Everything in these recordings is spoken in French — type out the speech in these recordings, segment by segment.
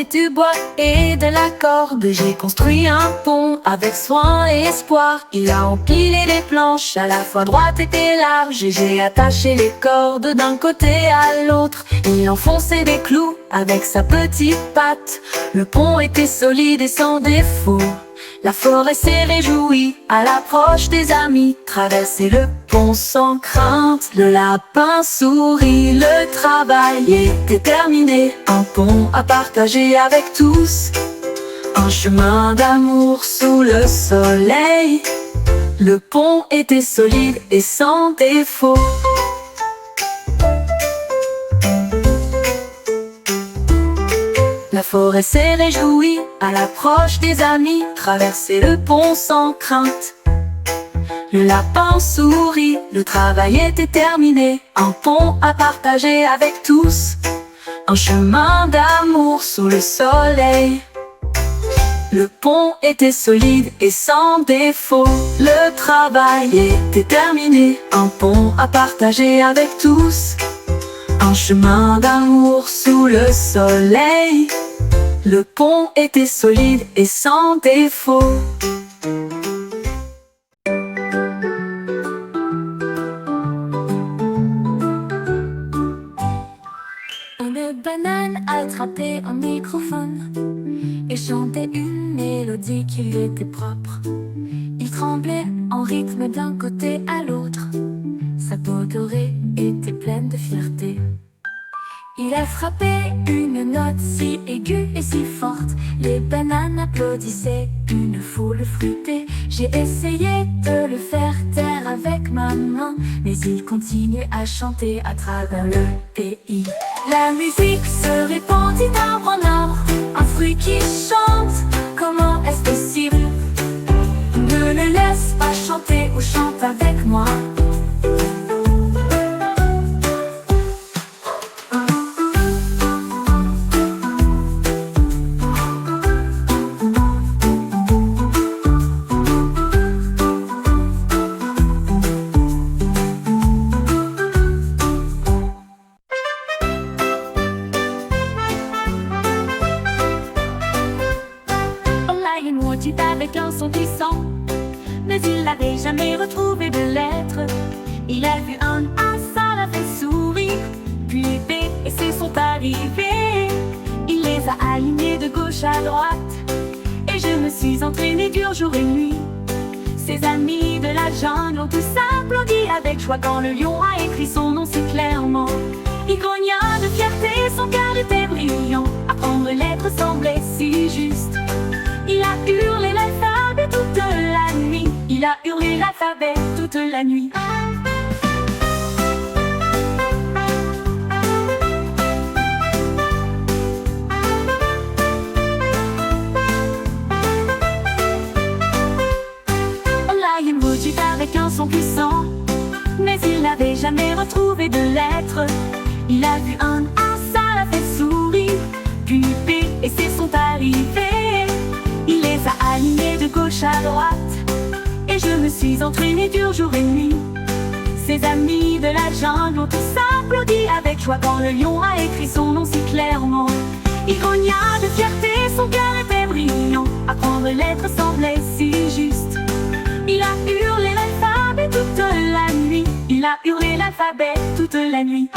et du bois et de la corde. J'ai construit un pont avec soin et espoir. Il a empilé les planches à la fois droites et larges. Et j'ai attaché les cordes d'un côté à l'autre. Il enfonçait des clous avec sa petite patte. Le pont était solide et sans défaut. La forêt s'est réjouie à l'approche des amis. Traverser le pont sans crainte, le lapin sourit. Le travail était terminé, un pont à partager avec tous. Un chemin d'amour sous le soleil. Le pont était solide et sans défaut. La forêt s'est réjouie à l'approche des amis. Traverser le pont sans crainte. Le lapin sourit, le travail était terminé. Un pont à partager avec tous. Un chemin d'amour sous le soleil. Le pont était solide et sans défaut. Le travail était terminé. Un pont à partager avec tous. Un chemin d'amour sous le soleil. Le pont était solide et sans défaut. Une banane attrapait un microphone et chantait une mélodie qui lui était propre. Il tremblait en rythme d'un côté à l'autre. Sa peau dorée était pleine de fierté. Il a frappé une note si aiguë et si forte. Les bananes applaudissaient, une foule fruitée. J'ai essayé de le faire taire avec ma main, mais il continuait à chanter à travers le pays. La musique se répandit d'arbre en arbre, un fruit qui chante, comment est-ce possible? Ne le laisse pas chanter ou chante avec moi. Avec un son puissant, mais il n'avait jamais retrouvé de lettres. Il a vu un A, ça l'a fait sourire. Puis B et C sont arrivés. Il les a alignés de gauche à droite. Et je me suis entraîné dur jour et nuit. Ses amis de la jungle ont tous applaudi avec joie quand le lion a écrit son nom si clairement. Il grogna de fierté, son cœur était brillant. Apprendre les lettres semblait si juste. Il a hurlé l'alphabet toute la nuit. Il a hurlé l'alphabet toute la nuit. Lion rugit avec un son puissant, mais il n'avait jamais retrouvé de lettres. Il a vu un A, ça l'a fait sourire. Puis B et C sont arrivés. Il les a alignés de gauche à droite. Et je me suis entraîné dur jour et nuit. Ses amis de la jungle ont tous applaudi avec joie quand le lion a écrit son nom si clairement. Il grogna de fierté, son cœur était brillant. Apprendre les lettres semblait si juste. Il a hurlé l'alphabet toute la nuit. Il a hurlé l'alphabet toute la nuit.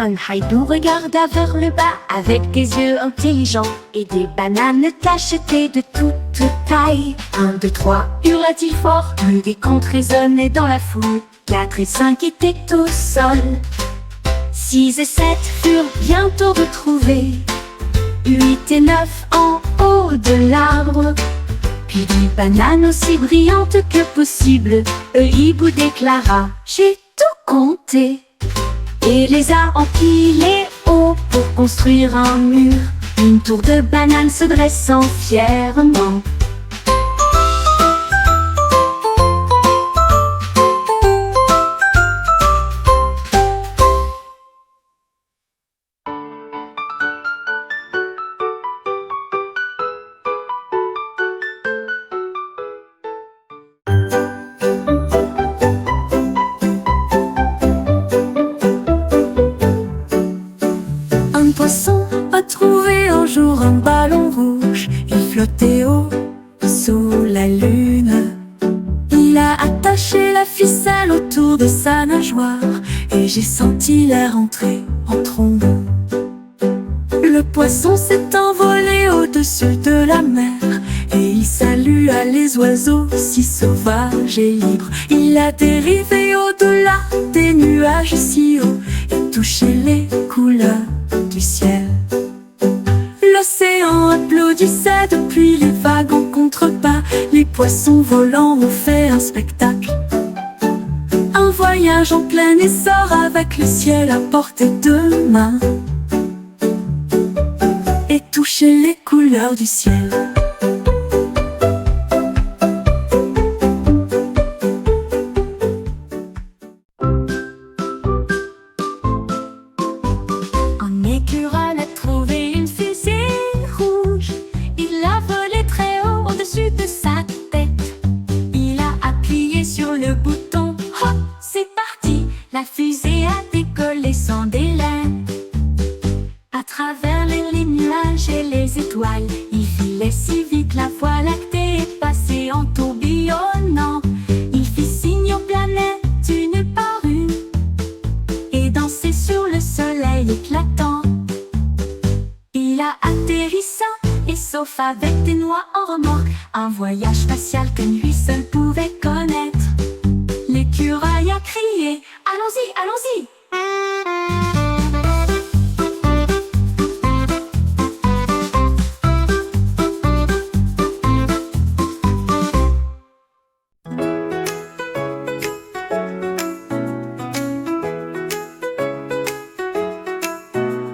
Un haïdou regarda vers le bas avec des yeux intelligents et des bananes cachetées de toute taille. 1, 2, 3, hurla-t-il fort, plus des comptes résonnaient dans la foule. 4 et 5 étaient au sol. 6 et 7 furent bientôt retrouvés. 8 et 9 en haut de l'arbre. Puis des bananes aussi brillantes que possible. Le hibou déclara: j'ai tout compté. Et les a empilés haut pour construire un mur. Une tour de bananes se dressant fièrement. autour de sa nageoire, et j'ai senti l'air entrer en trombe. Le poisson s'est envolé au-dessus de la mer, et il salua les oiseaux si sauvages et libres. Il a dérivé au-delà des nuages si hauts et touché les couleurs du ciel. L'océan applaudissait depuis les vagues en contrebas. Les poissons volants ont fait un spectacle. Un voyage en plein essor avec le ciel à portée de main, et toucher les couleurs du ciel. Un écureuil a trouvé une fusée rouge. Il a volé très haut au-dessus de sa tête. Il a appuyé sur le bouton, hop, c'est parti. La fusée a décollé sans délai. À travers les nuages et les étoiles, il filait si vite, la voie lactée est passée en tourbillonnant. Il fit signe aux planètes une par une et dansait sur le soleil éclatant. Il a atterri sain et sauf avec des noix en remorque, un voyage spatial que lui seul pouvait connaître. L'écureuil a crié: allons-y, allons-y!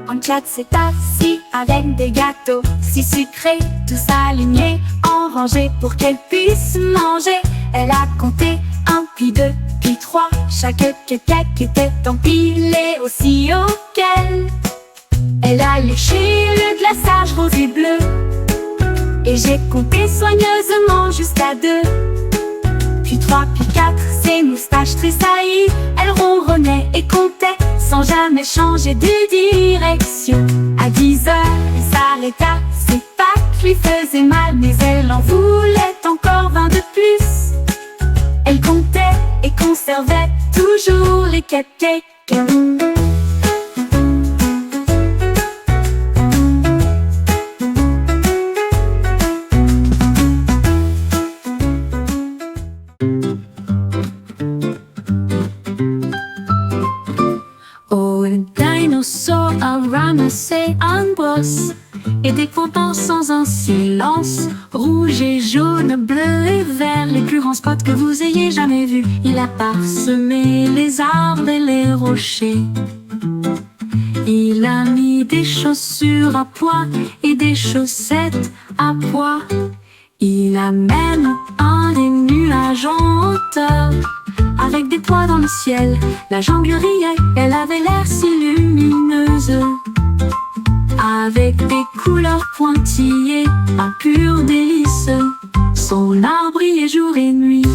Un chat s'est assis avec des gâteaux si sucrés, tous alignés en rangée pour qu'elle puisse manger. Elle a compté 1, puis 2, puis 3. Chaque cake était empilée aussi haut qu'elle. Elle a léché le glaçage rose et bleu, et j'ai compté soigneusement jusqu'à 2. Puis 3, puis 4, ses moustaches tressaillies. Elle ronronnait et comptait sans jamais changer de direction. À 10 heures, elle s'arrêta, ses pattes lui faisaient mal, mais elle en voulait encore 20 de plus. Elle comptait et conservait toujours les cupcakes. A ramassé un boss et des pompons sans un silence. Rouge et jaune, bleu et vert, les plus grands spots que vous ayez jamais vus. Il a parsemé les arbres et les rochers. Il a mis des chaussures à pois et des chaussettes à pois. Il a même un des nuages en hauteur, avec des toits dans le ciel. La jambe lui riait, elle avait l'air si lumineuse, avec des couleurs pointillées, un pur délice. Son arbre brillait jour et nuit.